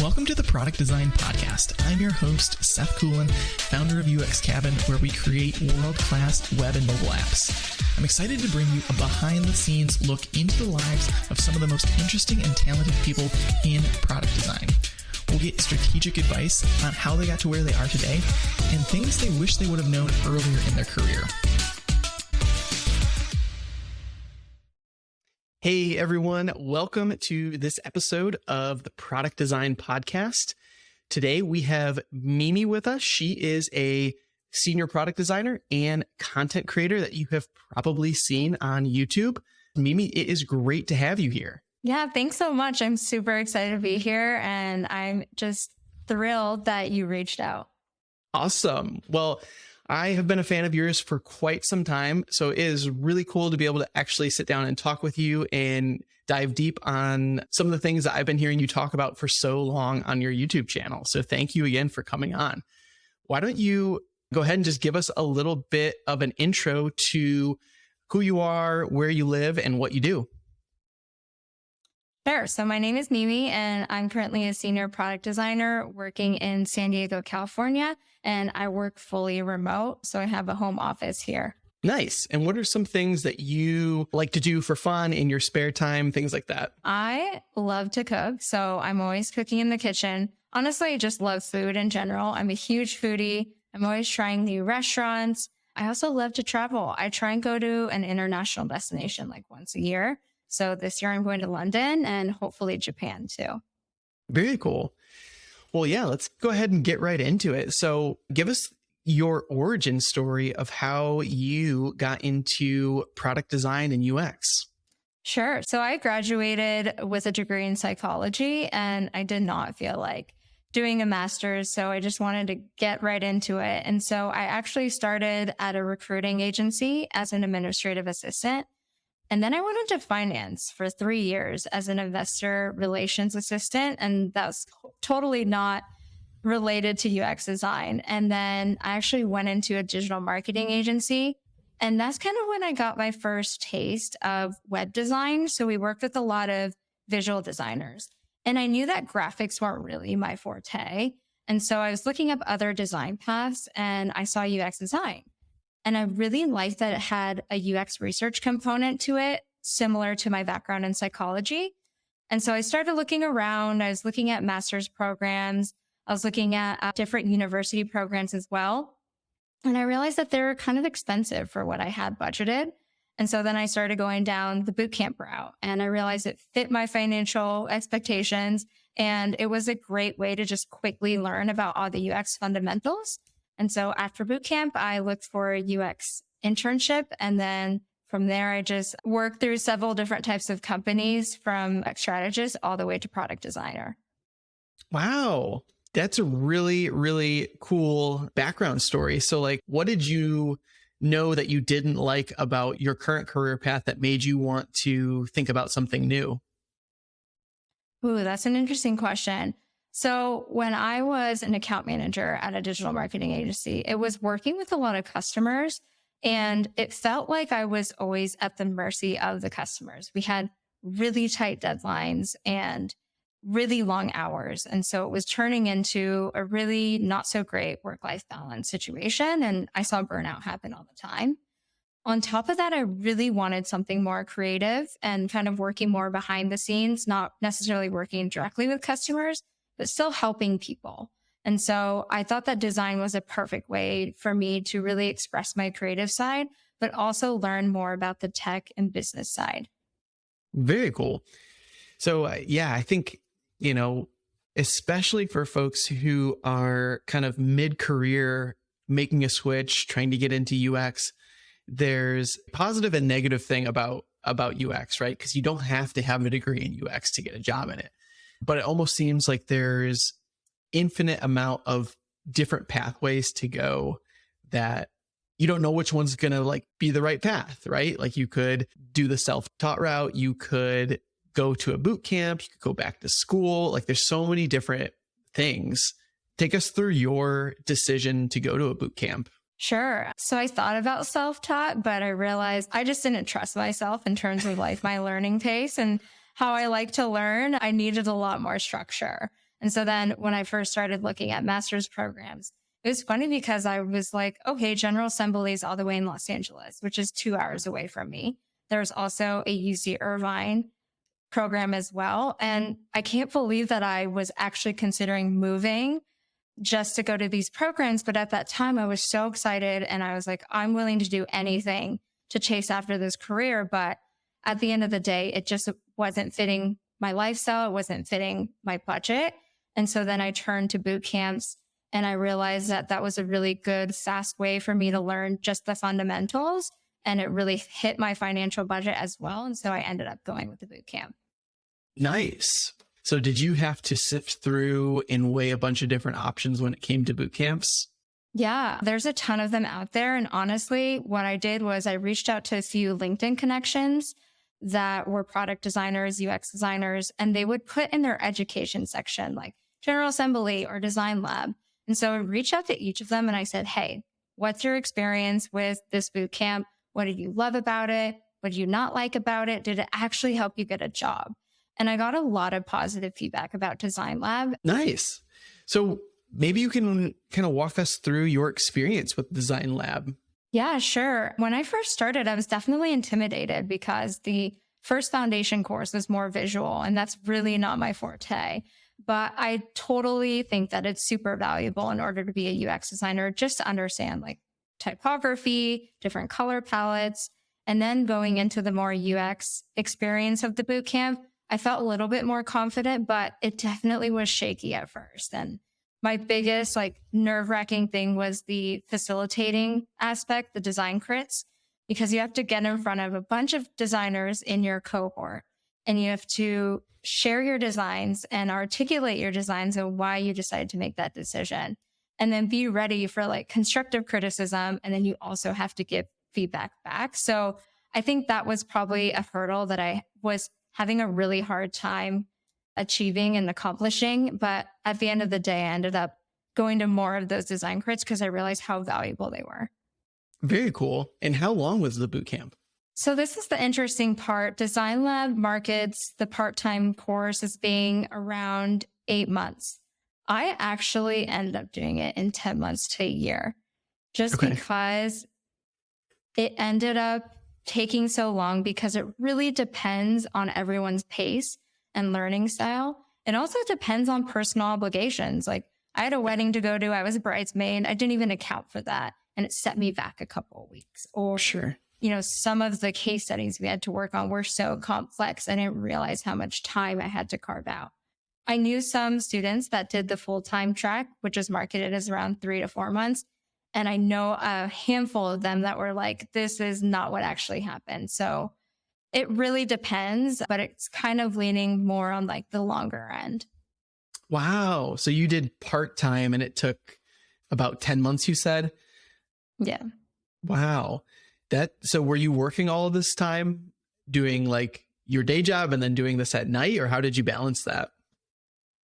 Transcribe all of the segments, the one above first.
Welcome to the Product Design Podcast. I'm your host, Seth Coelen, founder of UX Cabin, where we create world-class web and mobile apps. I'm excited to bring you a behind-the-scenes look into the lives of some of the most interesting and talented people in product design. We'll get strategic advice on how they got to where they are today and things they wish they would have known earlier in their career. Hey everyone, welcome to this episode of the Product Design Podcast. Today we have Mimi with us. She is a senior product designer and content creator that you have probably seen on YouTube. Mimi, it is great to have you here. Yeah, thanks so much. I'm super excited to be here and I'm just thrilled that you reached out. Awesome. Well, I have been a fan of yours for quite some time, so it is really cool to be able to actually sit down and talk with you and dive deep on some of the things that I've been hearing you talk about for so long on your YouTube channel. So thank you again for coming on. Why don't you go ahead and just give us a little bit of an intro to who you are, where you live, and what you do. Sure. So my name is Mimi and I'm currently a senior product designer working in San Diego, California, and I work fully remote. So I have a home office here. Nice. And what are some things that you like to do for fun in your spare time, things like that? I love to cook. So I'm always cooking in the kitchen. Honestly, I just love food in general. I'm a huge foodie. I'm always trying new restaurants. I also love to travel. I try and go to an international destination like once a year. So this year I'm going to London and hopefully Japan too. Very cool. Well, yeah, let's go ahead and get right into it. So give us your origin story of how you got into product design and UX. Sure. So I graduated with a degree in psychology and I did not feel like doing a master's. So I just wanted to get right into it. And so I actually started at a recruiting agency as an administrative assistant. And then I went into finance for 3 years as an investor relations assistant. And that's totally not related to UX design. And then I actually went into a digital marketing agency. And that's kind of when I got my first taste of web design. So we worked with a lot of visual designers. And I knew that graphics weren't really my forte. And so I was looking up other design paths and I saw UX design. And I really liked that it had a UX research component to it, similar to my background in psychology. And so I started looking around. I was looking at master's programs. I was looking at different university programs as well. And I realized that they were kind of expensive for what I had budgeted. And so then I started going down the bootcamp route and I realized it fit my financial expectations. And it was a great way to just quickly learn about all the UX fundamentals. And so after bootcamp, I looked for a UX internship. And then from there, I just worked through several different types of companies from strategist all the way to product designer. Wow. That's a really, really cool background story. So like, what did you know that you didn't like about your current career path that made you want to think about something new? Ooh, that's an interesting question. So when I was an account manager at a digital marketing agency, it was working with a lot of customers and it felt like I was always at the mercy of the customers. We had really tight deadlines and really long hours. And so it was turning into a really not so great work-life balance situation. And I saw burnout happen all the time. On top of that, I really wanted something more creative and kind of working more behind the scenes, not necessarily working directly with customers, but still helping people. And so I thought that design was a perfect way for me to really express my creative side, but also learn more about the tech and business side. Very cool. So yeah, I think, especially for folks who are kind of mid-career, making a switch, trying to get into UX, there's a positive and negative thing about UX, right? Because you don't have to have a degree in UX to get a job in it. But it almost seems like there's infinite amount of different pathways to go that you don't know which one's going to like be the right path, right? Like you could do the self-taught route. You could go to a boot camp. You could go back to school. Like there's so many different things. Take us through your decision to go to a boot camp. Sure. So I thought about self-taught, but I realized I just didn't trust myself in terms of like my learning pace and how I like to learn. I needed a lot more structure. And so then when I first started looking at master's programs, it was funny because I was like, okay, General Assembly is all the way in Los Angeles, which is 2 hours away from me. There's also a UC Irvine program as well. And I can't believe that I was actually considering moving just to go to these programs. But at that time, I was so excited and I was like, I'm willing to do anything to chase after this career. But at the end of the day, it just wasn't fitting my lifestyle. It wasn't fitting my budget. And so then I turned to boot camps and I realized that that was a really good, fast way for me to learn just the fundamentals. And it really hit my financial budget as well. And so I ended up going with the boot camp. Nice. So did you have to sift through and weigh a bunch of different options when it came to boot camps? Yeah, there's a ton of them out there. And honestly, what I did was I reached out to a few LinkedIn connections that were product designers, UX designers, and they would put in their education section like General Assembly or DESIGNLAB. And so I reached out to each of them and I said, hey, what's your experience with this boot camp? What did you love about it? What did you not like about it? Did it actually help you get a job? And I got a lot of positive feedback about DESIGNLAB. Nice. So maybe you can kind of walk us through your experience with DESIGNLAB. Yeah, sure. When I first started, I was definitely intimidated because the first foundation course was more visual, and that's really not my forte. But I totally think that it's super valuable in order to be a UX designer, just to understand like typography, different color palettes, and then going into the more UX experience of the boot camp. I felt a little bit more confident, but it definitely was shaky at first. And my biggest like nerve-wracking thing was the facilitating aspect, the design crits, because you have to get in front of a bunch of designers in your cohort and you have to share your designs and articulate your designs and why you decided to make that decision. And then be ready for like constructive criticism. And then you also have to give feedback back. So I think that was probably a hurdle that I was having a really hard time achieving and accomplishing. But at the end of the day, I ended up going to more of those design crits because I realized how valuable they were. Very cool. And how long was the boot camp? So this is the interesting part. DESIGNLAB markets the part-time course as being around 8 months. I actually ended up doing it in 10 months to a year just because it ended up taking so long because it really depends on everyone's pace and learning style. It also depends on personal obligations. Like I had a wedding to go to. I was a bridesmaid. I didn't even account for that. And it set me back a couple of weeks. Or, Sure. Some of the case studies we had to work on were so complex. I didn't realize how much time I had to carve out. I knew some students that did the full-time track, which is marketed as around 3 to 4 months. And I know a handful of them that were like, this is not what actually happened. So it really depends, but it's kind of leaning more on like the longer end. Wow. So you did part-time and it took about 10 months, you said? Yeah. Wow. So were you working all of this time doing like your day job and then doing this at night, or how did you balance that?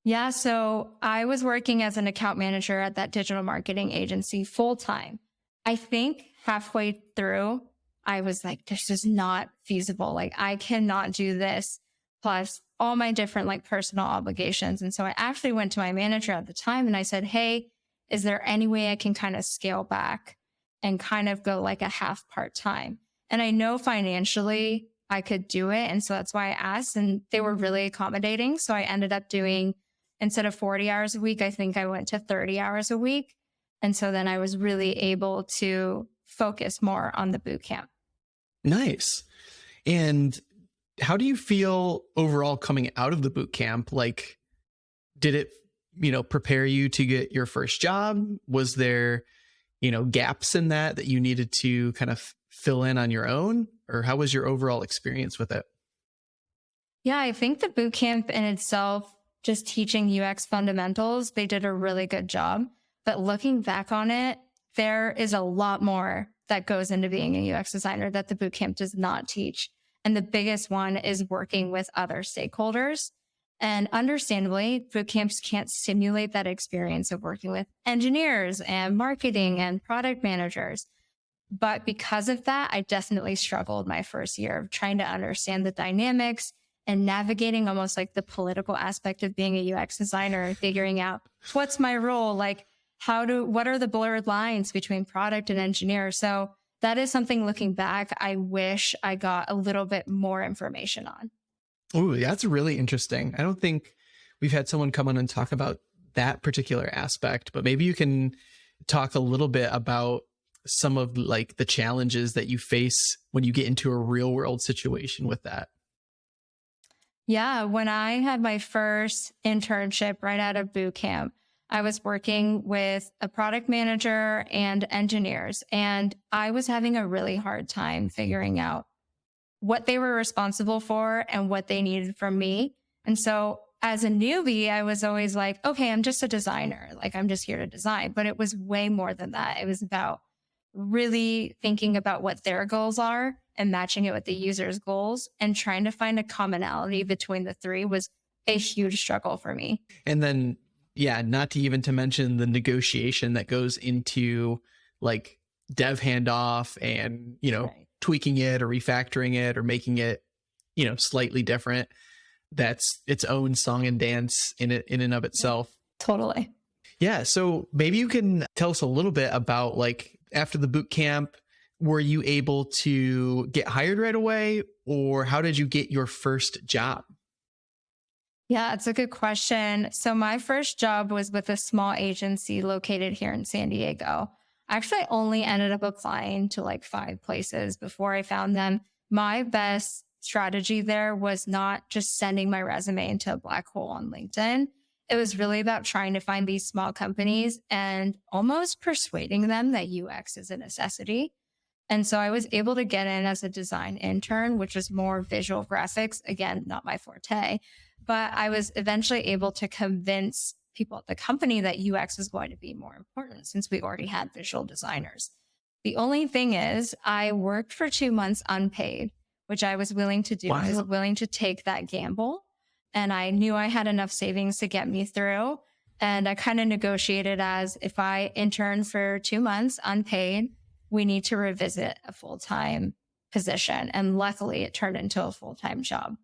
Yeah. So I was working as an account manager at that digital marketing agency full time. I think halfway through, I was like, this is not feasible. Like I cannot do this plus all my different like personal obligations. And so I actually went to my manager at the time and I said, hey, is there any way I can kind of scale back and kind of go like a half part time? And I know financially I could do it. And so that's why I asked, and they were really accommodating. So I ended up doing, instead of 40 hours a week, I think I went to 30 hours a week. And so then I was really able to focus more on the boot camp. Nice. And how do you feel overall coming out of the boot camp? Like, did it, prepare you to get your first job? Was there, gaps in that you needed to kind of fill in on your own? Or how was your overall experience with it? Yeah, I think the boot camp in itself, just teaching UX fundamentals, they did a really good job. But looking back on it, there is a lot more that goes into being a UX designer that the boot camp does not teach. And the biggest one is working with other stakeholders. And understandably, boot camps can't simulate that experience of working with engineers and marketing and product managers. But because of that, I definitely struggled my first year of trying to understand the dynamics and navigating almost like the political aspect of being a UX designer and figuring out what's my role, like what are the blurred lines between product and engineer. So that is something, looking back, I wish I got a little bit more information on. Oh, that's really interesting. I don't think we've had someone come on and talk about that particular aspect, but maybe you can talk a little bit about some of like the challenges that you face when you get into a real world situation with that. Yeah, when I had my first internship right out of boot camp, I was working with a product manager and engineers, and I was having a really hard time figuring out what they were responsible for and what they needed from me. And so as a newbie, I was always like, okay, I'm just a designer. Like, I'm just here to design. But it was way more than that. It was about really thinking about what their goals are and matching it with the user's goals, and trying to find a commonality between the three was a huge struggle for me. And then, yeah, not to even to mention the negotiation that goes into like dev handoff and, Right. tweaking it or refactoring it or making it, slightly different. That's its own song and dance in and of itself. Totally. Yeah. So maybe you can tell us a little bit about, like, after the boot camp, were you able to get hired right away, or how did you get your first job? Yeah, it's a good question. So my first job was with a small agency located here in San Diego. Actually, I only ended up applying to like 5 places before I found them. My best strategy there was not just sending my resume into a black hole on LinkedIn. It was really about trying to find these small companies and almost persuading them that UX is a necessity. And so I was able to get in as a design intern, which was more visual graphics. Again, not my forte, but I was eventually able to convince people at the company that UX was going to be more important since we already had visual designers. The only thing is, I worked for 2 months unpaid, which I was willing to do. Wow. I was willing to take that gamble. And I knew I had enough savings to get me through. And I kind of negotiated as, if I intern for 2 months unpaid, we need to revisit a full-time position. And luckily it turned into a full-time job.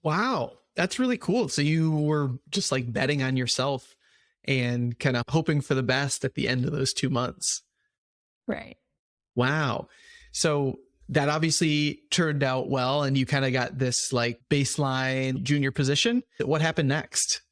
Wow. That's really cool. So you were just like betting on yourself and kind of hoping for the best at the end of those 2 months. Right. Wow. So that obviously turned out well, and you kind of got this like baseline junior position. What happened next?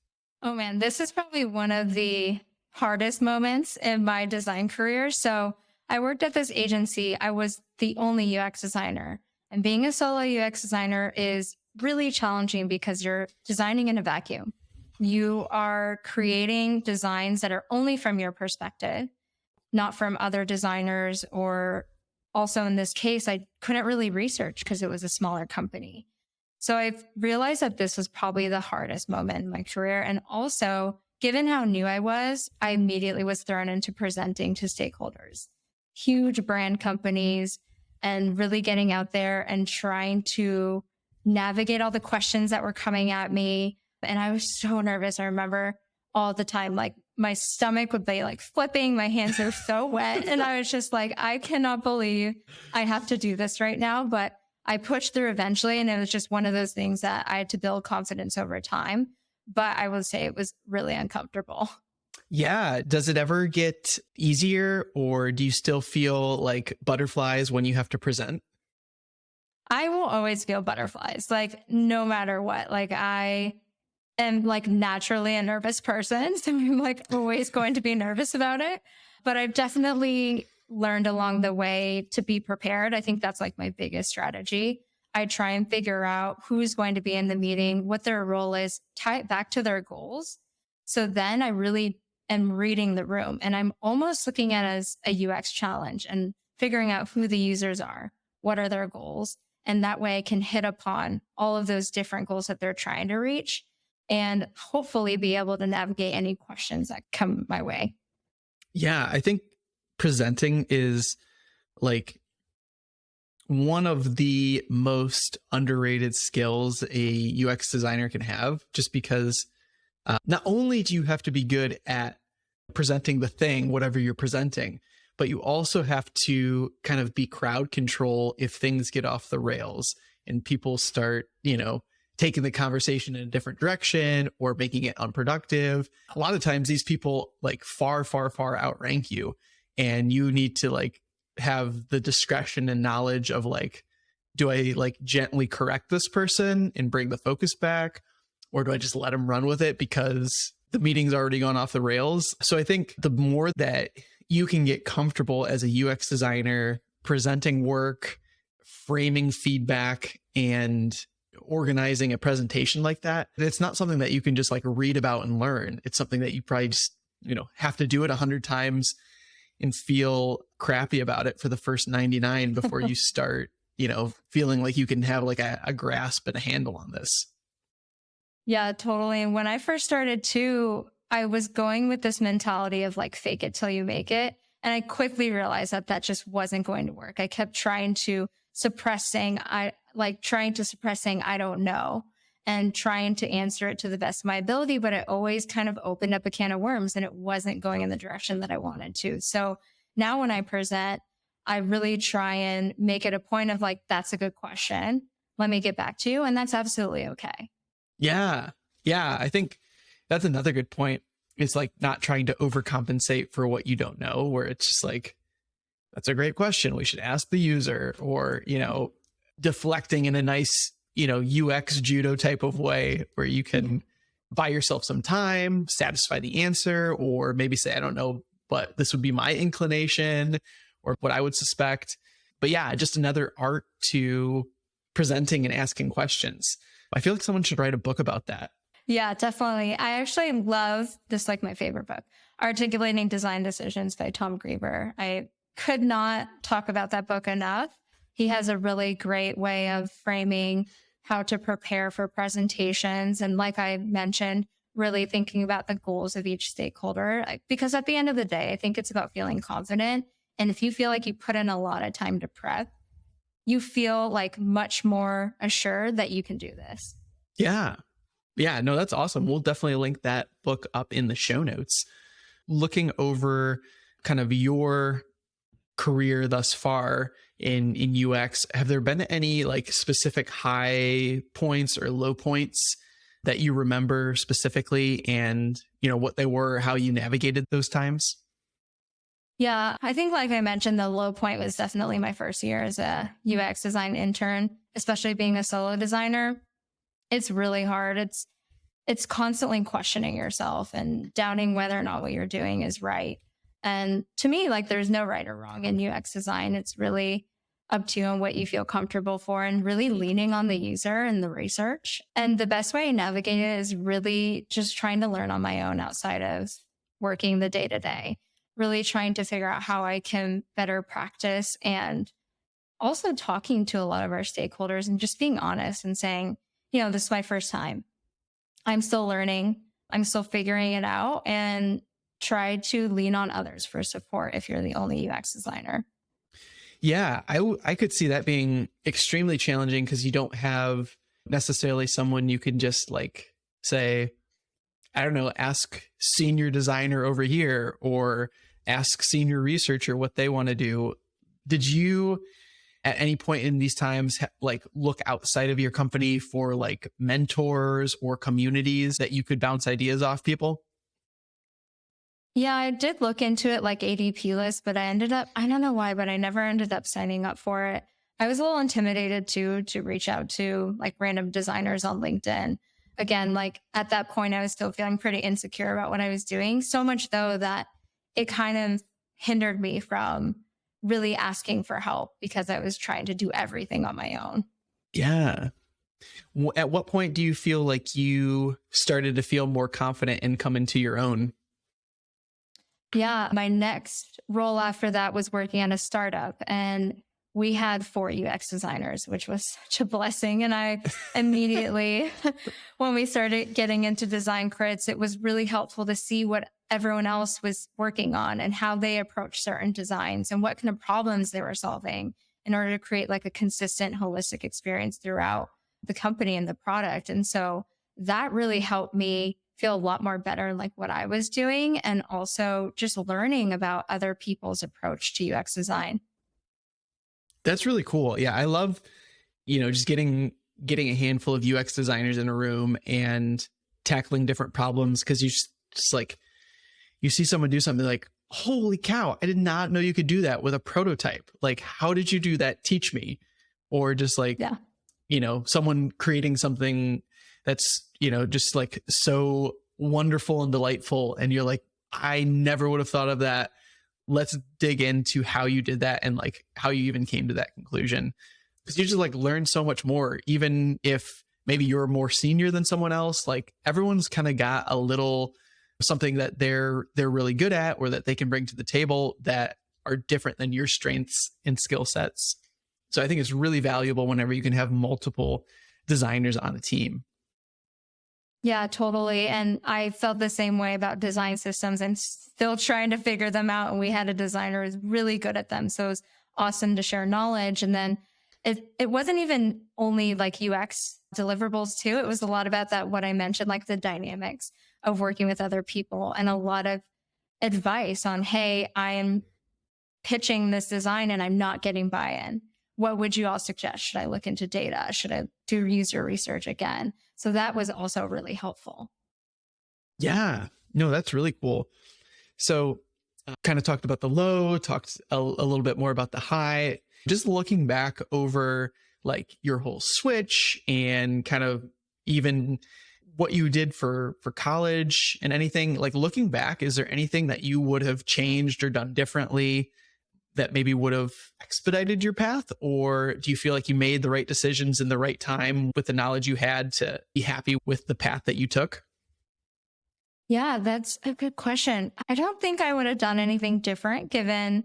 Oh man, this is probably one of the hardest moments in my design career. So I worked at this agency. I was the only UX designer, and being a solo UX designer is really challenging because you're designing in a vacuum. You are creating designs that are only from your perspective, not from other designers. Or also in this case, I couldn't really research because it was a smaller company. So I've realized that this was probably the hardest moment in my career. And also, given how new I was, I immediately was thrown into presenting to stakeholders, huge brand companies, and really getting out there and trying to navigate all the questions that were coming at me. And I was so nervous. I remember all the time, like my stomach would be like flipping. My hands are so wet. And I was just like, I cannot believe I have to do this right now. But I pushed through eventually. And it was just one of those things that I had to build confidence over time. But I will say it was really uncomfortable. Yeah. Does it ever get easier, or do you still feel like butterflies when you have to present? I will always feel butterflies, like no matter what. Like I am like naturally a nervous person. So I'm like always going to be nervous about it. But I've definitely learned along the way to be prepared. I think that's like my biggest strategy. I try and figure out who's going to be in the meeting, what their role is, tie it back to their goals. So then I really am reading the room, and I'm almost looking at it as a UX challenge and figuring out who the users are, what are their goals. And that way I can hit upon all of those different goals that they're trying to reach, and hopefully be able to navigate any questions that come my way. Yeah. I think presenting is like one of the most underrated skills a UX designer can have, just because not only do you have to be good at presenting the thing, whatever you're presenting, but you also have to kind of be crowd control if things get off the rails and people start, taking the conversation in a different direction or making it unproductive. A lot of times these people like far, far, far outrank you, and you need to like have the discretion and knowledge of like, do I like gently correct this person and bring the focus back? Or do I just let them run with it because the meeting's already gone off the rails? So I think the more that you can get comfortable as a UX designer presenting work, framing feedback, and organizing a presentation like that, it's not something that you can just like read about and learn. It's something that you probably just, have to do it 100 times and feel crappy about it for the first 99 before you start, feeling like you can have like a grasp and a handle on this. Yeah, totally. And when I first started too, I was going with this mentality of like fake it till you make it. And I quickly realized that that just wasn't going to work. I kept trying to suppress saying I don't know, and trying to answer it to the best of my ability. But it always kind of opened up a can of worms and it wasn't going in the direction that I wanted to. So now when I present, I really try and make it a point of like, that's a good question. Let me get back to you. And that's absolutely okay. Yeah. Yeah. I think that's another good point. It's like not trying to overcompensate for what you don't know, where it's just like, that's a great question. We should ask the user, or, deflecting in a nice, UX judo type of way where you can buy yourself some time, satisfy the answer, or maybe say, I don't know, but this would be my inclination or what I would suspect. But yeah, just another art to presenting and asking questions. I feel like someone should write a book about that. Yeah, definitely. I actually love this, like my favorite book, Articulating Design Decisions by Tom Grieber. I could not talk about that book enough. He has a really great way of framing how to prepare for presentations. And like I mentioned, really thinking about the goals of each stakeholder. Because at the end of the day, I think it's about feeling confident. And if you feel like you put in a lot of time to prep, you feel like much more assured that you can do this. Yeah. Yeah, no, that's awesome. We'll definitely link that book up in the show notes. Looking over kind of your career thus far in UX, have there been any like specific high points or low points that you remember specifically, and what they were, how you navigated those times? Yeah, I think like I mentioned, the low point was definitely my first year as a UX design intern, especially being a solo designer. It's really hard. It's constantly questioning yourself and doubting whether or not what you're doing is right. And to me, like there's no right or wrong in UX design. It's really up to you and what you feel comfortable for, and really leaning on the user and the research. And the best way to navigate it is really just trying to learn on my own outside of working the day to day, really trying to figure out how I can better practice, and also talking to a lot of our stakeholders and just being honest and saying, this is my first time. I'm still learning. I'm still figuring it out, and try to lean on others for support if you're the only UX designer. Yeah, I could see that being extremely challenging because you don't have necessarily someone you can just like say, I don't know, ask senior designer over here or ask senior researcher what they want to do. Did you at any point in these times like look outside of your company for like mentors or communities that you could bounce ideas off people? Yeah, I did look into it like ADP list, but I don't know why, but I never ended up signing up for it. I was a little intimidated too, to reach out to like random designers on LinkedIn. Again, like at that point, I was still feeling pretty insecure about what I was doing. So much though that it kind of hindered me from really asking for help because I was trying to do everything on my own. Yeah. At what point do you feel like you started to feel more confident and come into your own? Yeah, my next role after that was working at a startup, and we had 4 UX designers, which was such a blessing. And I immediately, when we started getting into design crits, it was really helpful to see what everyone else was working on and how they approached certain designs and what kind of problems they were solving in order to create like a consistent, holistic experience throughout the company and the product. And so that really helped me feel a lot more better in like what I was doing, and also just learning about other people's approach to UX design. That's really cool. Yeah, I love, just getting getting a handful of UX designers in a room and tackling different problems, because just like, you see someone do something like, holy cow, I did not know you could do that with a prototype. Like, how did you do that? Teach me. Or just like, Yeah. Someone creating something that's, just like so wonderful and delightful. And you're like, I never would have thought of that. Let's dig into how you did that and like how you even came to that conclusion. Because you just like learn so much more, even if maybe you're more senior than someone else. Like, everyone's kind of got a little something that they're really good at, or that they can bring to the table that are different than your strengths and skill sets. So I think it's really valuable whenever you can have multiple designers on a team. Yeah, totally. And I felt the same way about design systems and still trying to figure them out. And we had a designer who was really good at them. So it was awesome to share knowledge. And then it wasn't even only like UX deliverables too. It was a lot about that, what I mentioned, like the dynamics of working with other people, and a lot of advice on, hey, I am pitching this design and I'm not getting buy-in. What would you all suggest? Should I look into data? Should I do user research again? So that was also really helpful. Yeah, no, that's really cool. So kind of talked about the low, talked a little bit more about the high. Just looking back over like your whole switch and kind of even what you did for college and anything, like looking back, is there anything that you would have changed or done differently that maybe would have expedited your path? Or do you feel like you made the right decisions in the right time with the knowledge you had to be happy with the path that you took? Yeah, that's a good question. I don't think I would have done anything different given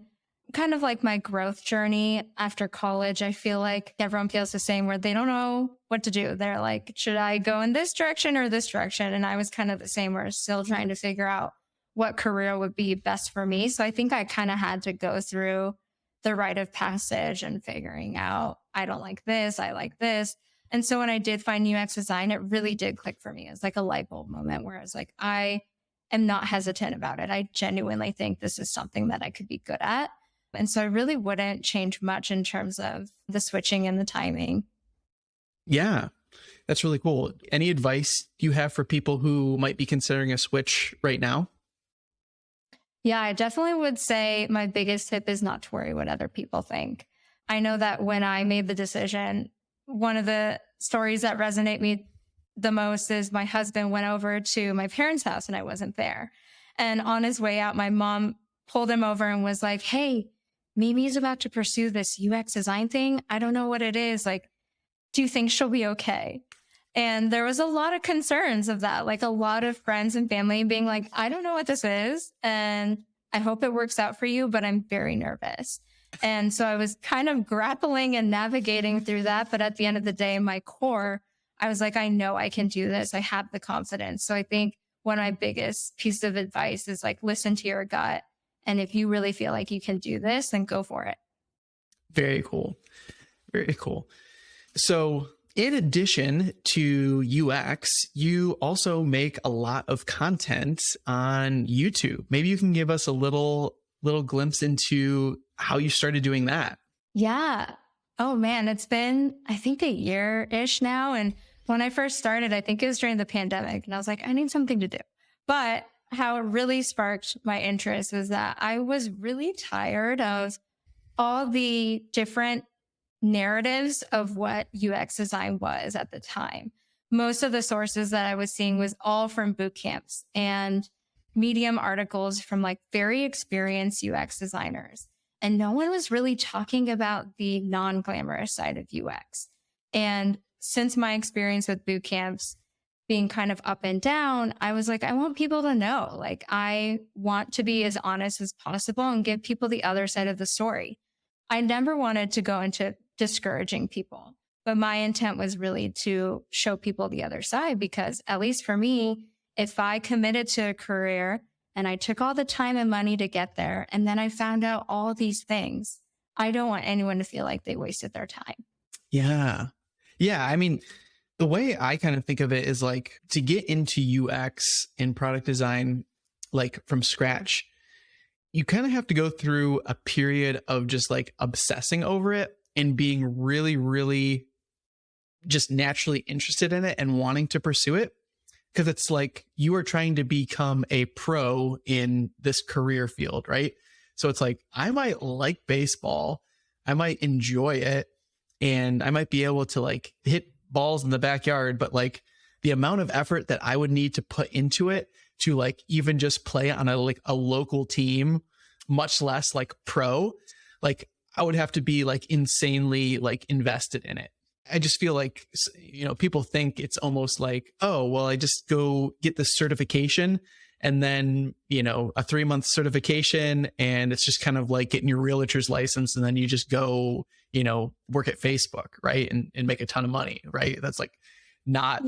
kind of like my growth journey after college. I feel like everyone feels the same, where they don't know what to do. They're like, should I go in this direction or this direction? And I was kind of the same, where I was still trying to figure out what career would be best for me. So I think I kind of had to go through the rite of passage and figuring out, I don't like this, I like this. And so when I did find UX design, it really did click for me. It was like a light bulb moment where I was like, I am not hesitant about it. I genuinely think this is something that I could be good at. And so I really wouldn't change much in terms of the switching and the timing. Yeah, that's really cool. Any advice you have for people who might be considering a switch right now? Yeah, I definitely would say my biggest tip is not to worry what other people think. I know that when I made the decision, one of the stories that resonate me the most is my husband went over to my parents' house and I wasn't there. And on his way out, my mom pulled him over and was like, hey, Mimi's about to pursue this UX design thing. I don't know what it is. Like, do you think she'll be okay? And there was a lot of concerns of that, like a lot of friends and family being like, I don't know what this is. And I hope it works out for you, but I'm very nervous. And so I was kind of grappling and navigating through that. But at the end of the day, my core, I was like, I know I can do this. I have the confidence. So I think one of my biggest pieces of advice is like, listen to your gut. And if you really feel like you can do this, then go for it. Very cool. Very cool. So in addition to UX, you also make a lot of content on YouTube. Maybe you can give us a little glimpse into how you started doing that. Yeah. Oh man, it's been, I think, a year-ish now. And when I first started, I think it was during the pandemic, and I was like, I need something to do. But how it really sparked my interest was that I was really tired of all the different narratives of what UX design was at the time. Most of the sources that I was seeing was all from boot camps and Medium articles from like very experienced UX designers. And no one was really talking about the non-glamorous side of UX. And since my experience with boot camps being kind of up and down, I was like, I want people to know, like, I want to be as honest as possible and give people the other side of the story. I never wanted to go into discouraging people, but my intent was really to show people the other side, because at least for me, if I committed to a career and I took all the time and money to get there, and then I found out all these things, I don't want anyone to feel like they wasted their time. Yeah. Yeah. I mean, the way I kind of think of it is like, to get into UX and product design, like from scratch, you kind of have to go through a period of just like obsessing over it and being really, really just naturally interested in it and wanting to pursue it. Because it's like you are trying to become a pro in this career field, right? So it's like, I might like baseball, I might enjoy it, and I might be able to like hit balls in the backyard, but like the amount of effort that I would need to put into it to like even just play on a local team, much less like pro, like I would have to be like insanely like invested in it. I just feel like, people think it's almost like, oh, well, I just go get this certification and then, a 3-month certification. And it's just kind of like getting your realtor's license. And then you just go, work at Facebook, right. And make a ton of money, right. That's like not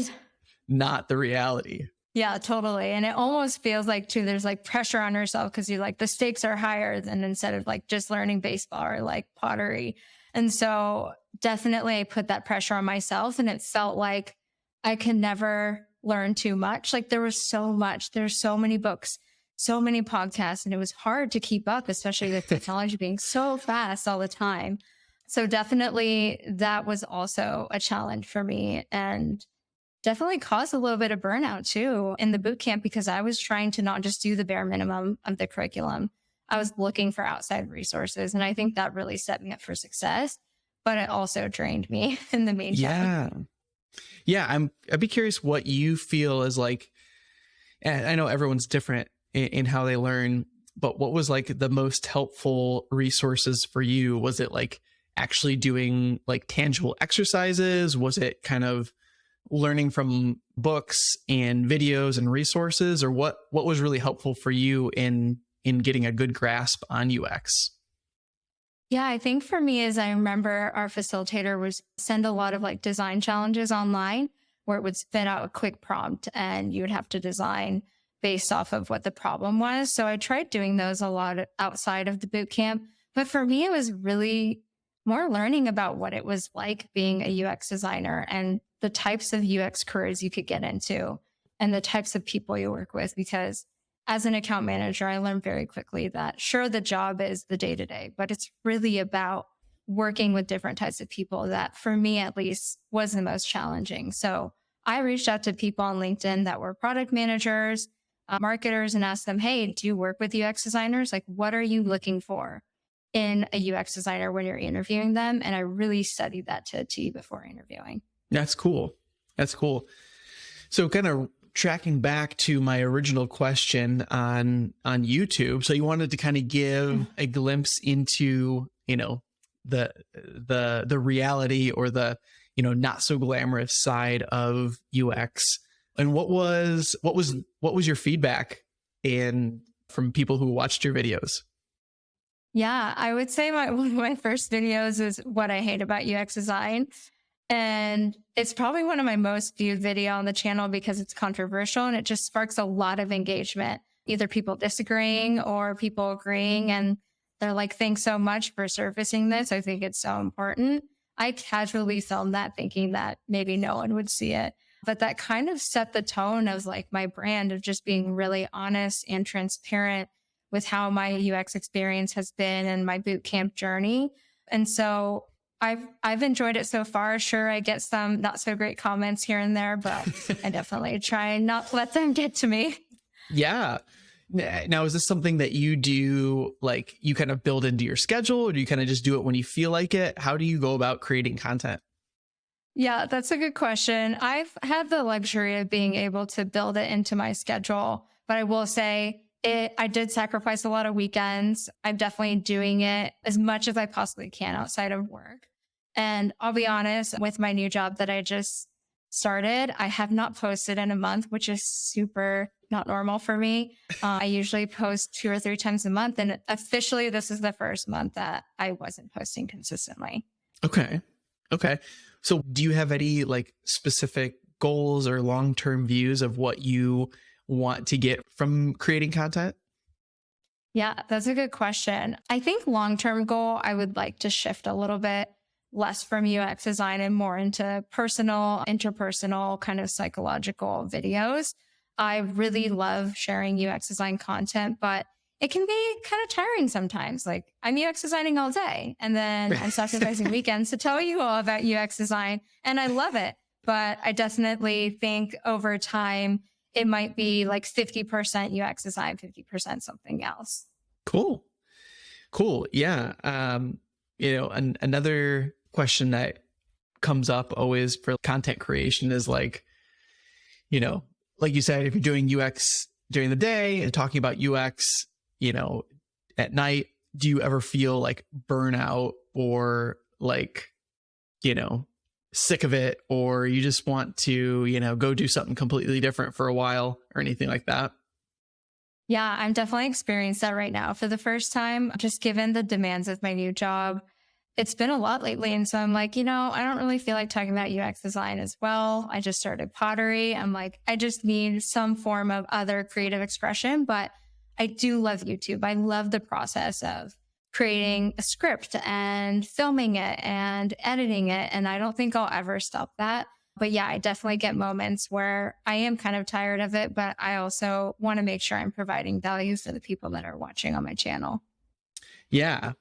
the reality. Yeah, totally. And it almost feels like too, there's like pressure on yourself because you're like, the stakes are higher than instead of like just learning baseball or like pottery. And so definitely I put that pressure on myself, and it felt like I could never learn too much. Like there's so many books, so many podcasts, and it was hard to keep up, especially with technology being so fast all the time. So definitely that was also a challenge for me, and definitely caused a little bit of burnout too in the boot camp, because I was trying to not just do the bare minimum of the curriculum. I was looking for outside resources. And I think that really set me up for success, but it also drained me in the meantime. Yeah. I'd be curious what you feel is like, and I know everyone's different in how they learn, but what was like the most helpful resources for you? Was it like actually doing like tangible exercises? Was it kind of learning from books and videos and resources, or what was really helpful for you in getting a good grasp on UX? Yeah, I think for me is I remember our facilitator was send a lot of like design challenges online where it would spit out a quick prompt and you would have to design based off of what the problem was. So I tried doing those a lot outside of the boot camp. But for me, it was really more learning about what it was like being a UX designer and the types of UX careers you could get into and the types of people you work with. Because as an account manager, I learned very quickly that sure, the job is the day-to-day, but it's really about working with different types of people that for me at least was the most challenging. So I reached out to people on LinkedIn that were product managers, marketers, and asked them, hey, do you work with UX designers? Like, what are you looking for in a UX designer when you're interviewing them? And I really studied that to a T before interviewing. That's cool. So kind of tracking back to my original question on YouTube. So you wanted to kind of give a glimpse into, the reality or the, not so glamorous side of UX. And what was your feedback from people who watched your videos? Yeah, I would say one of my first videos is what I hate about UX design. And it's probably one of my most viewed video on the channel because it's controversial and it just sparks a lot of engagement, either people disagreeing or people agreeing. And they're like, thanks so much for surfacing this. I think it's so important. I casually filmed that thinking that maybe no one would see it. But that kind of set the tone of like my brand of just being really honest and transparent with how my UX experience has been and my bootcamp journey. And so I've enjoyed it so far. Sure, I get some not so great comments here and there, but I definitely try not to let them get to me. Yeah. Now, is this something that you do, like you kind of build into your schedule, or do you kind of just do it when you feel like it? How do you go about creating content? Yeah, that's a good question. I've had the luxury of being able to build it into my schedule, but I will say I did sacrifice a lot of weekends. I'm definitely doing it as much as I possibly can outside of work. And I'll be honest, with my new job that I just started, I have not posted in a month, which is super not normal for me. I usually post 2 or 3 times a month. And officially, this is the first month that I wasn't posting consistently. Okay. So do you have any like specific goals or long-term views of what you want to get from creating content? Yeah, that's a good question. I think long-term goal, I would like to shift a little bit less from UX design and more into personal, interpersonal, kind of psychological videos. I really love sharing UX design content, but it can be kind of tiring sometimes. Like I'm UX designing all day and then I'm sacrificing weekends to tell you all about UX design and I love it. But I definitely think over time, it might be like 50% UX design, 50% something else. Cool. Cool. Yeah. Another question that comes up always for content creation is like, like you said, if you're doing UX during the day and talking about UX, at night, do you ever feel like burnout or like, sick of it, or you just want to, go do something completely different for a while or anything like that? Yeah, I'm definitely experiencing that right now for the first time, just given the demands of my new job. It's been a lot lately. And so I'm like, I don't really feel like talking about UX design as well. I just started pottery. I'm like, I just need some form of other creative expression, but I do love YouTube. I love the process of creating a script and filming it and editing it. And I don't think I'll ever stop that. But yeah, I definitely get moments where I am kind of tired of it, but I also want to make sure I'm providing value for the people that are watching on my channel. Yeah.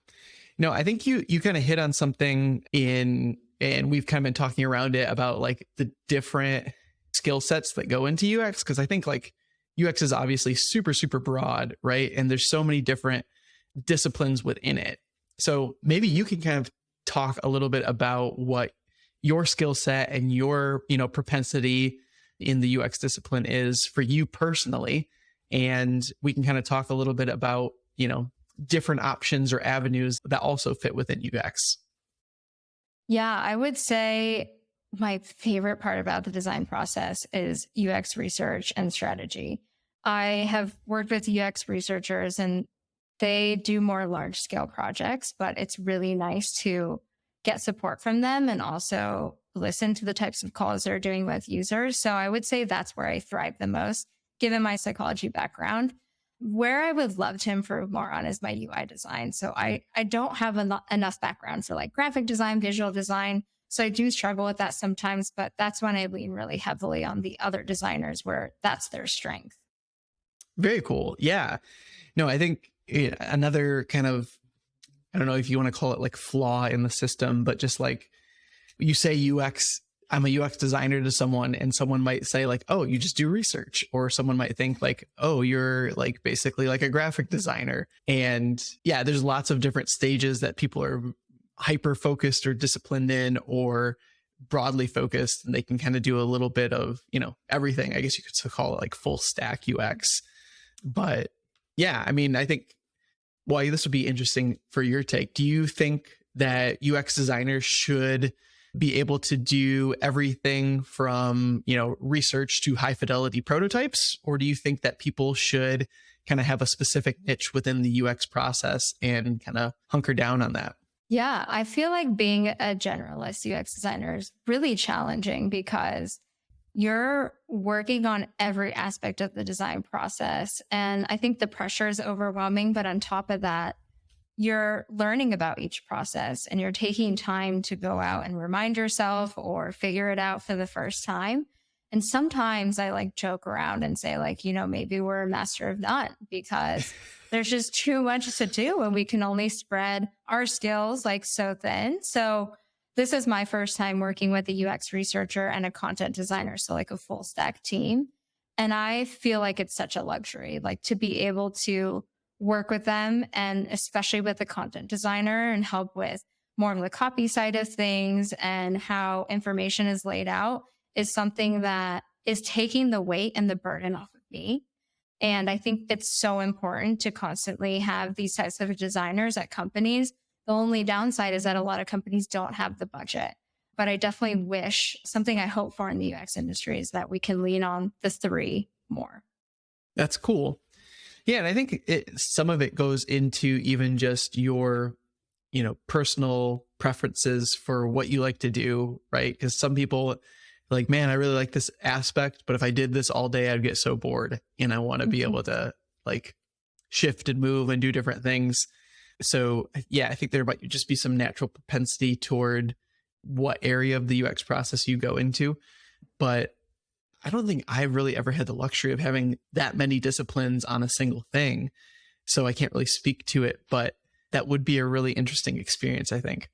No, I think you kind of hit on something and we've kind of been talking around it about like the different skill sets that go into UX. Cause I think like UX is obviously super, super broad, right? And there's so many different disciplines within it. So maybe you can kind of talk a little bit about what your skill set and your, propensity in the UX discipline is for you personally. And we can kind of talk a little bit about, different options or avenues that also fit within UX. Yeah, I would say my favorite part about the design process is UX research and strategy. I have worked with UX researchers and they do more large scale projects, but it's really nice to get support from them and also listen to the types of calls they're doing with users. So I would say that's where I thrive the most, given my psychology background. Where I would love to improve more on is my UI design. So I don't have enough background for like graphic design, visual design. So I do struggle with that sometimes, but that's when I lean really heavily on the other designers where that's their strength. Very cool. Yeah. No, I think another kind of, I don't know if you want to call it like flaw in the system, but just like you say UX, I'm a UX designer to someone and someone might say like, oh, you just do research. Or someone might think like, oh, you're like basically like a graphic designer. And yeah, there's lots of different stages that people are hyper focused or disciplined in or broadly focused. And they can kind of do a little bit of, everything. I guess you could call it like full stack UX. But yeah, I mean, I think, well, this would be interesting for your take. Do you think that UX designers should be able to do everything from, research to high fidelity prototypes? Or do you think that people should kind of have a specific niche within the UX process and kind of hunker down on that? Yeah, I feel like being a generalist UX designer is really challenging because you're working on every aspect of the design process. And I think the pressure is overwhelming. But on top of that, you're learning about each process and you're taking time to go out and remind yourself or figure it out for the first time. And sometimes I like joke around and say like, maybe we're a master of none because there's just too much to do and we can only spread our skills like so thin. So this is my first time working with a UX researcher and a content designer. So like a full stack team. And I feel like it's such a luxury, like to be able to work with them and especially with the content designer and help with more of the copy side of things and how information is laid out is something that is taking the weight and the burden off of me. And I think it's so important to constantly have these types of designers at companies. The only downside is that a lot of companies don't have the budget. But I definitely wish something I hope for in the UX industry is that we can lean on the three more. That's cool. Yeah. And I think some of it goes into even just your, personal preferences for what you like to do, right? Because some people like, man, I really like this aspect, but if I did this all day, I'd get so bored and I want to be able to like shift and move and do different things. So yeah, I think there might just be some natural propensity toward what area of the UX process you go into. But I don't think I've really ever had the luxury of having that many disciplines on a single thing. so I can't really speak to it, but that would be a really interesting experience, I think.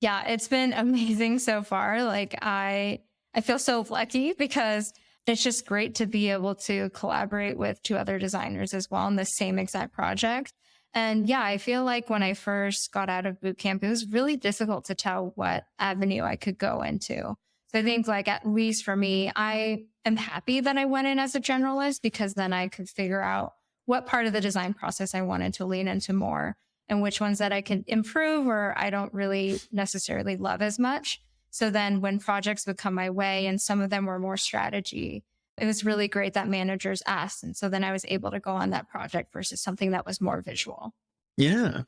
Yeah, it's been amazing so far. Like I feel so lucky because it's just great to be able to collaborate with two other designers as well in the same exact project. And yeah, I feel like when I first got out of boot camp, it was really difficult to tell what avenue I could go into. So I think like at least for me, I am happy that I went in as a generalist because then I could figure out what part of the design process I wanted to lean into more and which ones that I could improve or I don't really necessarily love as much. So then when projects would come my way and some of them were more strategy, it was really great that managers asked. And so then I was able to go on that project versus something that was more visual. Yeah,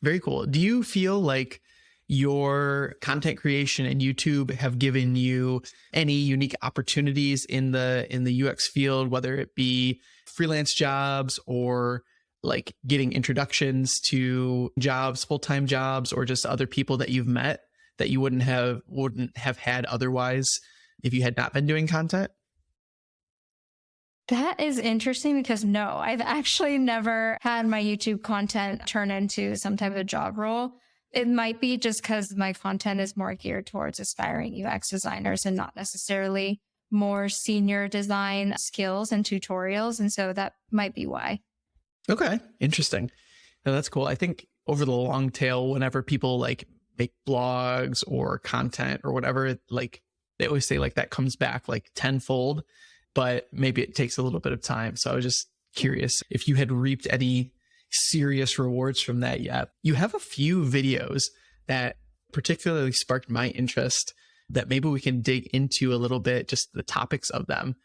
very cool. Do you feel like your content creation and YouTube have given you any unique opportunities in the UX field, whether it be freelance jobs or like getting introductions to jobs, full-time jobs, or just other people that you've met that you wouldn't have had otherwise if you had not been doing content? That is interesting because no, I've actually never had my YouTube content turn into some type of job role. It might be just because my content is more geared towards aspiring UX designers and not necessarily more senior design skills and tutorials. And so that might be why. Okay, interesting. No, that's cool. I think over the long tail, whenever people like make blogs or content or whatever, like they always say like that comes back like tenfold, but maybe it takes a little bit of time. So I was just curious if you had reaped any serious rewards from that yet. You have a few videos that particularly sparked my interest that maybe we can dig into a little bit, just the topics of them.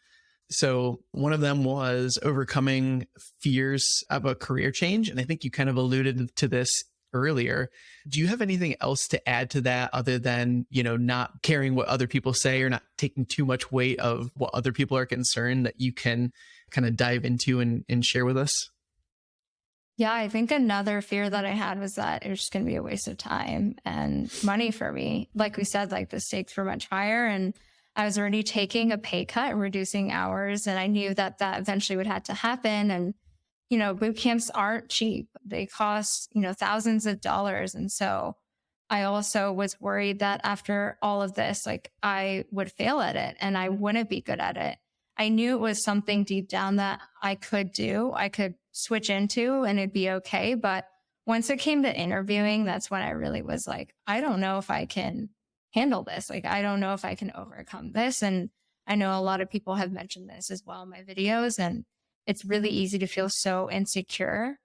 So one of them was overcoming fears of a career change. And I think you kind of alluded to this earlier. Do you have anything else to add to that other than, not caring what other people say or not taking too much weight of what other people are concerned that you can kind of dive into and share with us? Yeah, I think another fear that I had was that it was just going to be a waste of time and money for me. Like we said, like the stakes were much higher and I was already taking a pay cut and reducing hours. And I knew that that eventually would have to happen. And, boot camps aren't cheap. They cost, thousands of dollars. And so I also was worried that after all of this, like I would fail at it and I wouldn't be good at it. I knew it was something deep down that I could do. I could switch into and it'd be okay. But once it came to interviewing, that's when I really was like, I don't know if I can handle this. Like, I don't know if I can overcome this. And I know a lot of people have mentioned this as well in my videos. And it's really easy to feel so insecure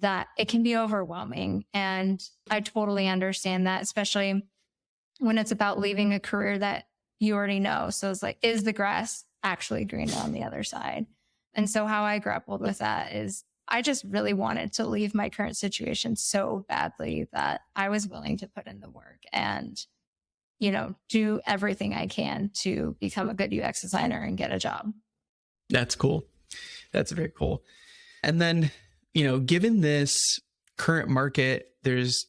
that it can be overwhelming. And I totally understand that, especially when it's about leaving a career that you already know. So it's like, is the grass actually greener on the other side? And so how I grappled with that is I just really wanted to leave my current situation so badly that I was willing to put in the work and, do everything I can to become a good UX designer and get a job. That's cool. That's very cool. And then, given this current market, there's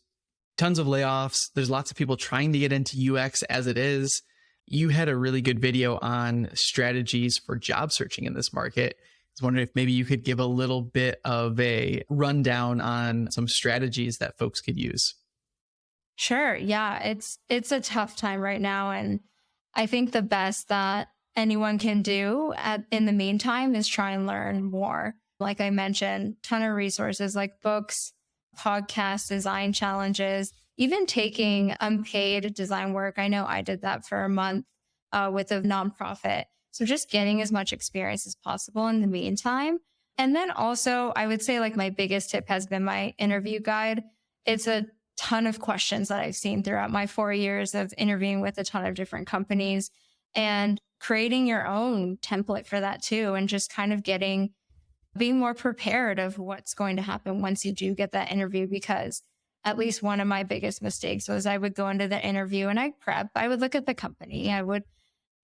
tons of layoffs. There's lots of people trying to get into UX as it is. You had a really good video on strategies for job searching in this market. I was wondering if maybe you could give a little bit of a rundown on some strategies that folks could use. Sure. Yeah. It's a tough time right now. And I think the best that anyone can do in the meantime is try and learn more. Like I mentioned, ton of resources like books, podcasts, design challenges, even taking unpaid design work. I know I did that for a month with a nonprofit. So just getting as much experience as possible in the meantime. And then also, I would say like my biggest tip has been my interview guide. It's a ton of questions that I've seen throughout my 4 years of interviewing with a ton of different companies and creating your own template for that too. And just kind of being more prepared of what's going to happen once you do get that interview, because at least one of my biggest mistakes was I would go into the interview and I would look at the company. I would,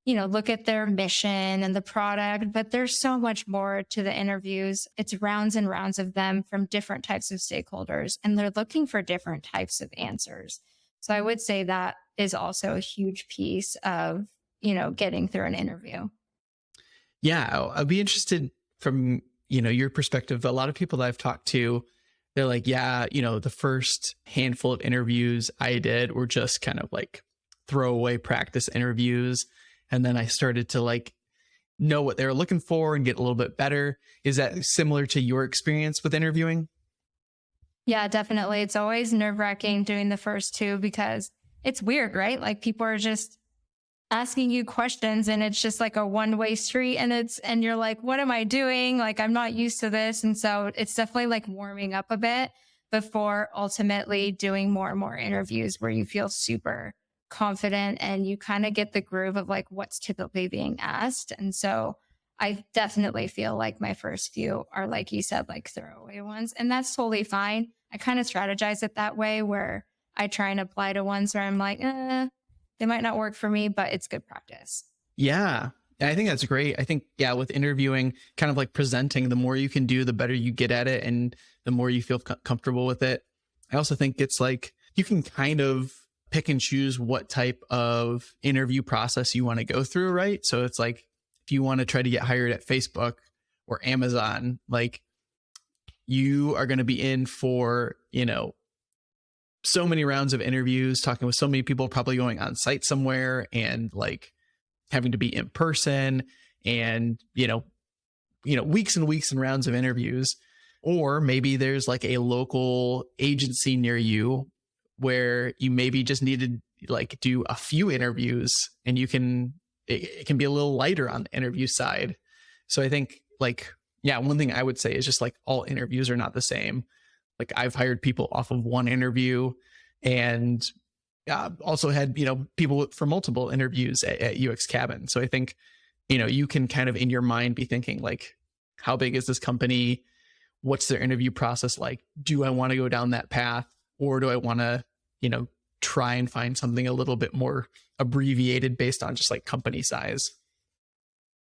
look at their mission and the product, but there's so much more to the interviews. It's rounds and rounds of them from different types of stakeholders, and they're looking for different types of answers. So I would say that is also a huge piece of, getting through an interview. Yeah, I'd be interested from your perspective. A lot of people that I've talked to, they're like, yeah, the first handful of interviews I did were just kind of like throwaway practice interviews. And then I started to like know what they were looking for and get a little bit better. Is that similar to your experience with interviewing? Yeah, definitely. It's always nerve-wracking doing the first two because it's weird, right? Like people are just asking you questions and it's just like a one-way street and you're like, what am I doing? Like I'm not used to this. And so it's definitely like warming up a bit before ultimately doing more and more interviews where you feel super confident and you kind of get the groove of like what's typically being asked. And so I definitely feel like my first few are, like you said, like throwaway ones. And that's totally fine. I kind of strategize it that way where I try and apply to ones where I'm like, they might not work for me, but it's good practice. Yeah. I think that's great. I think, yeah, with interviewing, kind of like presenting, the more you can do, the better you get at it and the more you feel comfortable with it. I also think it's like you can kind of pick and choose what type of interview process you want to go through, right? So it's like, if you want to try to get hired at Facebook or Amazon, like you are going to be in for, so many rounds of interviews, talking with so many people, probably going on site somewhere and like having to be in person and, weeks and weeks and rounds of interviews. Or maybe there's like a local agency near you where you maybe just need to like do a few interviews and it can be a little lighter on the interview side. So I think like, yeah, one thing I would say is just like all interviews are not the same. Like I've hired people off of one interview and also had, people for multiple interviews at UX Cabin. So I think, you can kind of in your mind be thinking like, how big is this company? What's their interview process like? Do I want to go down that path or do I want to, try and find something a little bit more abbreviated based on just like company size?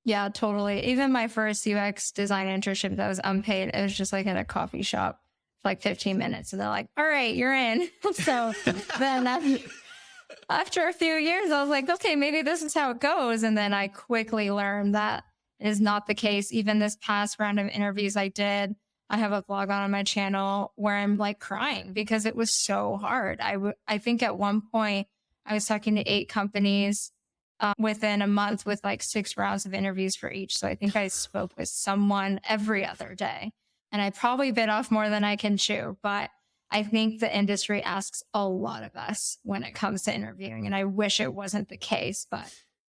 Yeah, totally. Even my first UX design internship that was unpaid, it was just like at a coffee shop for like 15 minutes. And they're like, all right, you're in. So then after a few years, I was like, okay, maybe this is how it goes. And then I quickly learned that is not the case. Even this past round of interviews I did, I have a vlog on my channel where I'm like crying because it was so hard. I think at one point I was talking to 8 companies within a month with like 6 rounds of interviews for each. So I think I spoke with someone every other day and I probably bit off more than I can chew, but I think the industry asks a lot of us when it comes to interviewing. And I wish it wasn't the case, but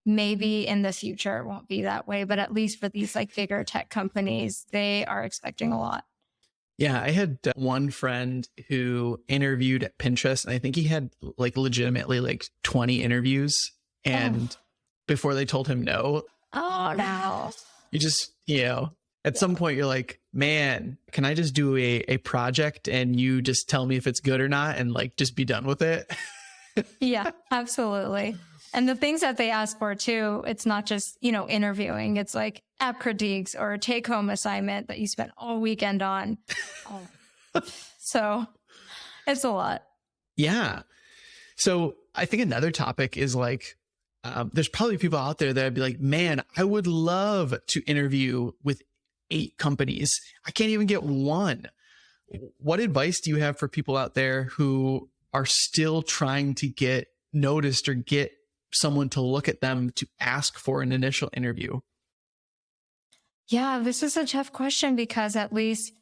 maybe in the future it won't be that way. But at least for these like bigger tech companies, they are expecting a lot. Yeah, I had one friend who interviewed at Pinterest and I think he had like legitimately like 20 interviews. And before they told him no, no, you just, at some point you're like, man, can I just do a project and you just tell me if it's good or not and like just be done with it? Yeah, absolutely. And the things that they ask for too, it's not just, interviewing. It's like app critiques or a take home assignment that you spent all weekend on. So it's a lot. Yeah. So I think another topic is like, there's probably people out there that would be like, man, I would love to interview with 8 companies. I can't even get one. What advice do you have for people out there who are still trying to get noticed or get someone to look at them to ask for an initial interview? Yeah, this is a tough question because at least,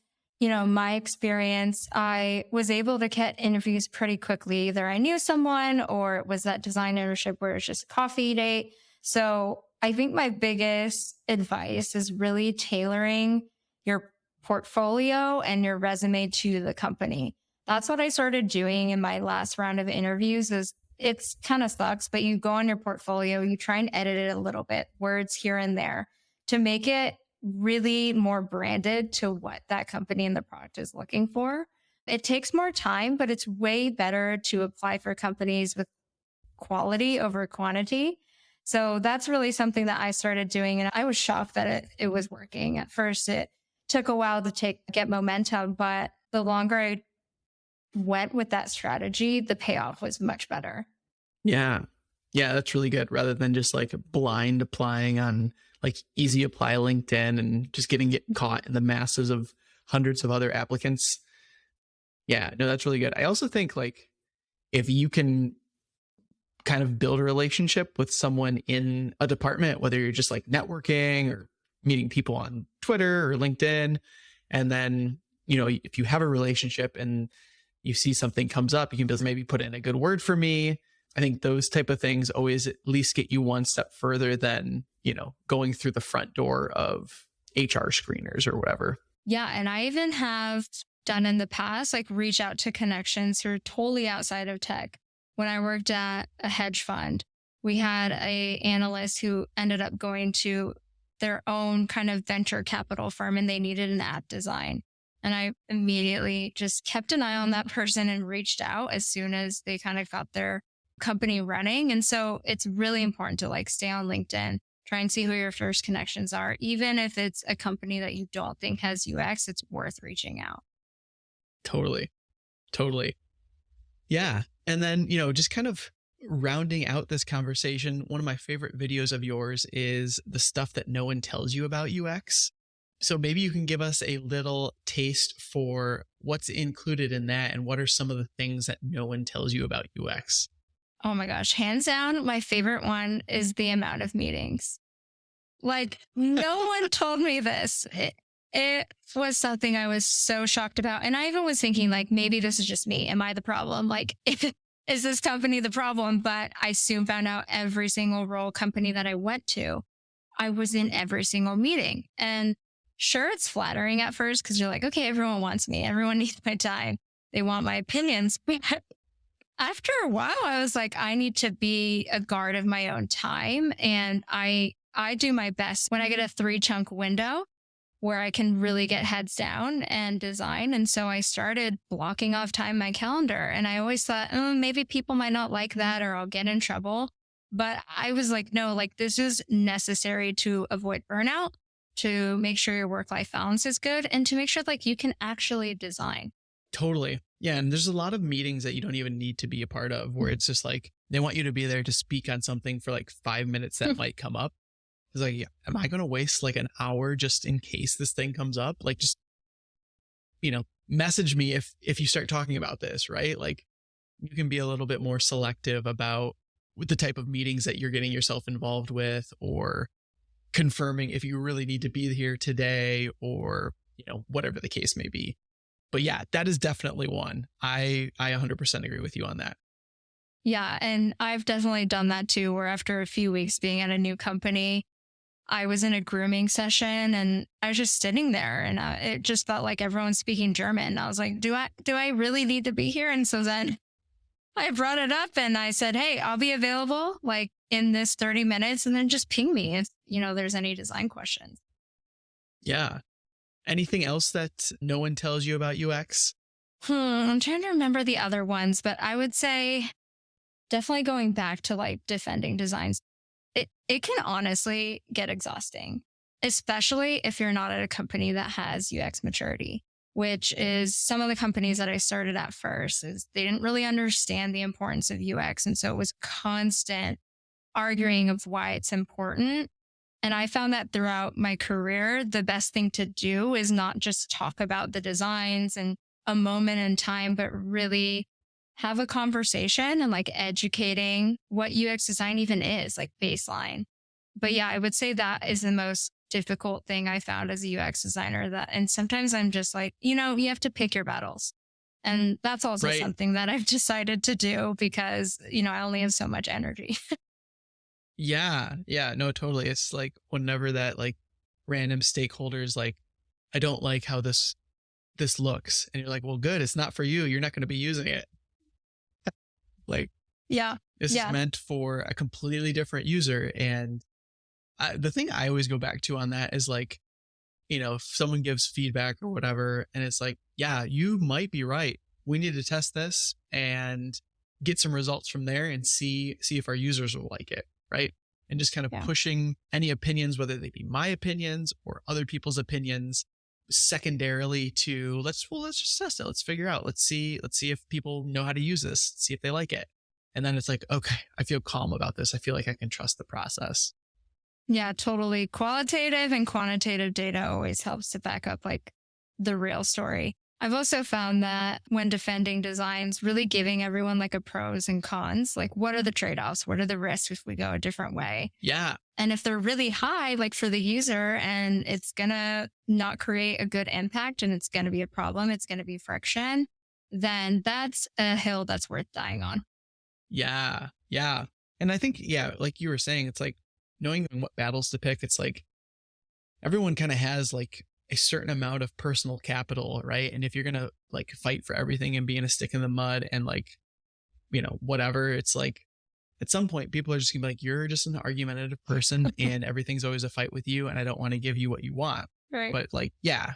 my experience, I was able to get interviews pretty quickly. Either I knew someone or it was that design internship where it's just a coffee date. So I think my biggest advice is really tailoring your portfolio and your resume to the company. That's what I started doing in my last round of interviews. It's kind of sucks, but you go on your portfolio, you try and edit it a little bit, words here and there to make it really more branded to what that company and the product is looking for. It takes more time, but it's way better to apply for companies with quality over quantity. So that's really something that I started doing. And I was shocked that it was working. At first, it took a while to get momentum, but the longer I went with that strategy, the payoff was much better. Yeah. Yeah, that's really good. Rather than just like blind applying on like easy apply LinkedIn and just get caught in the masses of hundreds of other applicants. Yeah, no, that's really good. I also think like if you can kind of build a relationship with someone in a department, whether you're just like networking or meeting people on Twitter or LinkedIn, and then, you know, if you have a relationship and you see something comes up, you can just maybe put in a good word for me. I think those type of things always at least get you one step further than, you know, going through the front door of HR screeners or whatever. Yeah. And I even have done in the past, like reach out to connections who are totally outside of tech. When I worked at a hedge fund, we had a analyst who ended up going to their own kind of venture capital firm and they needed an app design. And I immediately just kept an eye on that person and reached out as soon as they kind of got their company running. And so it's really important to like stay on LinkedIn, try and see who your first connections are. Even if it's a company that you don't think has UX, it's worth reaching out. Totally. Totally. Yeah. And then, you know, just kind of rounding out this conversation, one of my favorite videos of yours is the stuff that no one tells you about UX. So maybe you can give us a little taste for what's included in that and what are some of the things that no one tells you about UX. Oh my gosh, hands down, my favorite one is the amount of meetings. Like, no one told me this. It was something I was so shocked about. And I even was thinking, like, maybe this is just me. Am I the problem? Like, is this company the problem? But I soon found out every single role company that I went to, I was in every single meeting. And sure, it's flattering at first because you're like, okay, everyone wants me. Everyone needs my time. They want my opinions. But after a while, I was like, I need to be a guard of my own time. And I do my best when I get a 3-chunk window where I can really get heads down and design. And so I started blocking off time in my calendar. And I always thought, maybe people might not like that or I'll get in trouble. But I was like, no, like this is necessary to avoid burnout, to make sure your work-life balance is good, and to make sure like you can actually design. Totally. Yeah. And there's a lot of meetings that you don't even need to be a part of where it's just like, they want you to be there to speak on something for like 5 minutes that might come up. It's like, yeah, am I going to waste like an hour just in case this thing comes up? Like, just, you know, message me if you start talking about this, right? Like you can be a little bit more selective about the type of meetings that you're getting yourself involved with, or confirming if you really need to be here today, or, you know, whatever the case may be. But yeah, that is definitely one. I 100% agree with you on that. Yeah. And I've definitely done that too, where after a few weeks being at a new company, I was in a grooming session and I was just sitting there and it just felt like everyone's speaking German. I was like, do I really need to be here? And so then I brought it up and I said, hey, I'll be available like in this 30 minutes and then just ping me if, you know, there's any design questions. Yeah. Anything else that no one tells you about UX? I'm trying to remember the other ones, but I would say definitely going back to like defending designs. It can honestly get exhausting, especially if you're not at a company that has UX maturity, which is some of the companies that I started at first. Is they didn't really understand the importance of UX. And so it was constant arguing of why it's important. And I found that throughout my career, the best thing to do is not just talk about the designs and a moment in time, but really have a conversation and like educating what UX design even is, like baseline. But yeah, I would say that is the most difficult thing I found as a UX designer. And sometimes I'm just like, you know, you have to pick your battles. And that's also Right. something that I've decided to do because, you know, I only have so much energy. Yeah. Yeah. No, totally. It's like whenever that like random stakeholders like, I don't like how this looks. And you're like, well, good. It's not for you. You're not going to be using it. Like, Yeah. this Yeah. is meant for a completely different user. And the thing I always go back to on that is like, you know, if someone gives feedback or whatever, and it's like, yeah, you might be right. We need to test this and get some results from there and see if our users will like it. Right. And just kind of Yeah. pushing any opinions, whether they be my opinions or other people's opinions, secondarily to let's just test it. Let's figure out. Let's see if people know how to use this, see if they like it. And then it's like, okay, I feel calm about this. I feel like I can trust the process. Yeah, totally. Qualitative and quantitative data always helps to back up like the real story. I've also found that when defending designs, really giving everyone like a pros and cons, like what are the trade-offs? What are the risks if we go a different way? Yeah. And if they're really high, like for the user, and it's going to not create a good impact and it's going to be a problem, it's going to be friction, then that's a hill that's worth dying on. Yeah. Yeah. And I think, yeah, like you were saying, it's like knowing what battles to pick. It's like everyone kind of has like a certain amount of personal capital, right? And if you're going to like fight for everything and be in a stick in the mud and like, whatever, it's like at some point people are just gonna be like, you're just an argumentative person and everything's always a fight with you. And I don't want to give you what you want. Right. But like, yeah,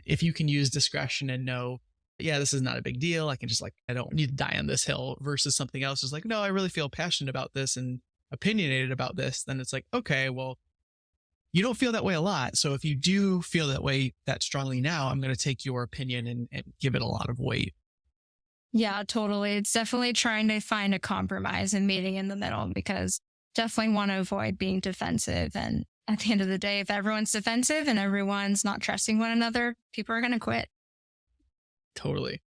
if you can use discretion and know, yeah, this is not a big deal. I can just like, I don't need to die on this hill versus something else is like, no, I really feel passionate about this and opinionated about this. Then it's like, okay, well, you don't feel that way a lot. So if you do feel that way that strongly now, I'm going to take your opinion and give it a lot of weight. Yeah, totally. It's definitely trying to find a compromise and meeting in the middle, because definitely want to avoid being defensive. And at the end of the day, if everyone's defensive and everyone's not trusting one another, people are going to quit. Totally.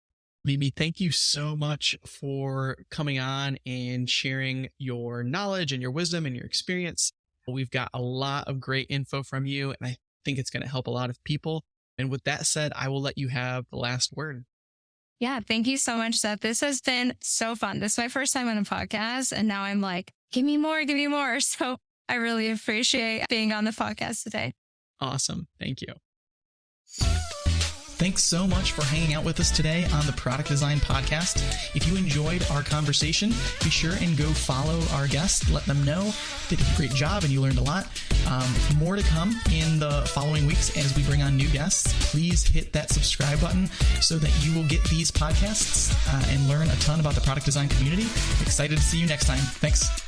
Mimi, thank you so much for coming on and sharing your knowledge and your wisdom and your experience. We've got a lot of great info from you, and I think it's going to help a lot of people. And with that said, I will let you have the last word. Yeah, thank you so much, Seth. This has been so fun. This is my first time on a podcast, and now I'm like, give me more, give me more. So I really appreciate being on the podcast today. Awesome. Thank you. Thanks so much for hanging out with us today on the Product Design Podcast. If you enjoyed our conversation, be sure and go follow our guests. Let them know they did a great job and you learned a lot. More to come in the following weeks as we bring on new guests. Please hit that subscribe button so that you will get these podcasts and learn a ton about the product design community. Excited to see you next time. Thanks.